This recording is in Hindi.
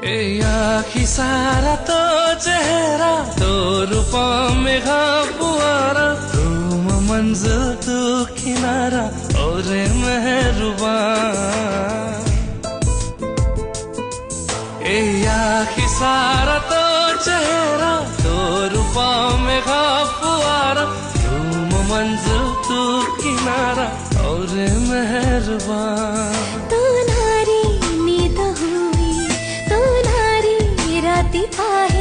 ए आखी सारा तो चेहरा तो रूपा में पुआरा तुम मंजिल तू किनारा और मेहरबा ए आखी सारा तो चेहरा तो रूपा में पुआरा तुम मंजिल तू किनारा और मेहरबा तू नारी नींद हुई तू नारी राती पाही